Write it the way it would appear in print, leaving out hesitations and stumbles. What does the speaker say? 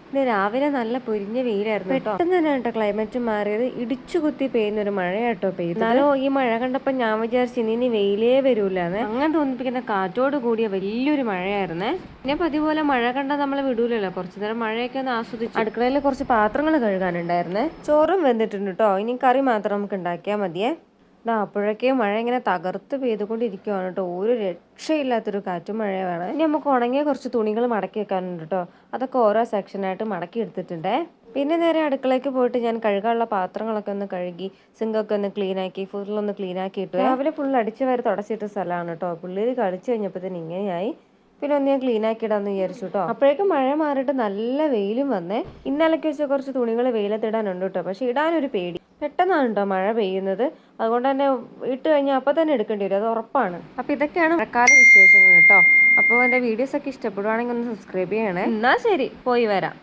ഇന്ന് രാവിലെ നല്ല പൊരിഞ്ഞ വെയിലായിരുന്നു കേട്ടോ. പെട്ടെന്ന് തന്നെ കേട്ടോ ക്ലൈമറ്റ് മാറിയത്. ഇടിച്ചു കുത്തി പെയ്യുന്ന ഒരു മഴ കേട്ടോ പെയ്തു. എന്നാലോ ഈ മഴ കണ്ടപ്പോൾ ഞാൻ വിചാരിച്ചു ഇനി വെയിലേ വരൂലെന്ന്. അങ്ങനെ തോന്നിപ്പിക്കുന്ന കാറ്റോട് കൂടിയ വലിയൊരു മഴയായിരുന്നേ. പിന്നെ പതിപോലെ മഴ കണ്ടാൽ നമ്മളെ വിടൂലല്ലോ. കുറച്ചു നേരം മഴയൊക്കെ ഒന്ന് ആസ്വദിച്ചു. അടുക്കളയിൽ കുറച്ച് പാത്രങ്ങൾ കഴുകാനുണ്ടായിരുന്നേ. ചോറും വെന്തിട്ടുണ്ട് കേട്ടോ. ഇനി കറി മാത്രം നമുക്ക് ഉണ്ടാക്കിയാൽ മതിയേ. അപ്പോഴൊക്കെ മഴ ഇങ്ങനെ തകർത്ത് പെയ്തുകൊണ്ടിരിക്കുകയാണ് കേട്ടോ. ഒരു രക്ഷയില്ലാത്തൊരു കാറ്റും മഴയാണ്. ഇനി നമുക്ക് ഉണങ്ങിയ കുറച്ച് തുണികൾ മടക്കി വെക്കാനുണ്ട് കേട്ടോ. അതൊക്കെ ഓരോ സെക്ഷനായിട്ട് മടക്കി എടുത്തിട്ടുണ്ടേ. പിന്നെ നേരെ അടുക്കളയ്ക്ക് പോയിട്ട് ഞാൻ കഴുകാനുള്ള പാത്രങ്ങളൊക്കെ ഒന്ന് കഴുകി, സിങ്കൊക്കെ ഒന്ന് ക്ലീനാക്കി, ഫുള്ളൊന്ന് ക്ലീനാക്കി ഇട്ടു. രാവിലെ ഫുൾ അടിച്ച് വാരി തുടച്ചിട്ട സ്ഥലമാണ് കേട്ടോ. പിള്ളേർ കളിച്ചു കഴിഞ്ഞപ്പോൾ തന്നെ ഇങ്ങനെയായി. പിന്നെ ഒന്ന് ഞാൻ ക്ലീൻ ആക്കി ഇടാന്ന് വിചാരിച്ചു കേട്ടോ. അപ്പോഴേക്കും മഴ മാറിയിട്ട് നല്ല വെയിലും വന്നേ. ഇന്നലക്ക് വെച്ച കുറച്ച് തുണികൾ വെയിലത്തിടാനുണ്ട് കേട്ടോ. പക്ഷെ ഇടാനൊരു പേടി. പെട്ടെന്നാണ് കേട്ടോ മഴ പെയ്യുന്നത്. അതുകൊണ്ട് തന്നെ ഇട്ട് കഴിഞ്ഞാൽ അപ്പം തന്നെ എടുക്കേണ്ടി വരും, അത് ഉറപ്പാണ്. അപ്പോൾ ഇതൊക്കെയാണ് മഴക്കാല വിശേഷങ്ങൾ കേട്ടോ. അപ്പോൾ എൻ്റെ വീഡിയോസ് ഒക്കെ ഇഷ്ടപ്പെടുവാണെങ്കിൽ ഒന്ന് സബ്സ്ക്രൈബ് ചെയ്യണേ. എന്നാൽ ശരി, പോയി വരാം.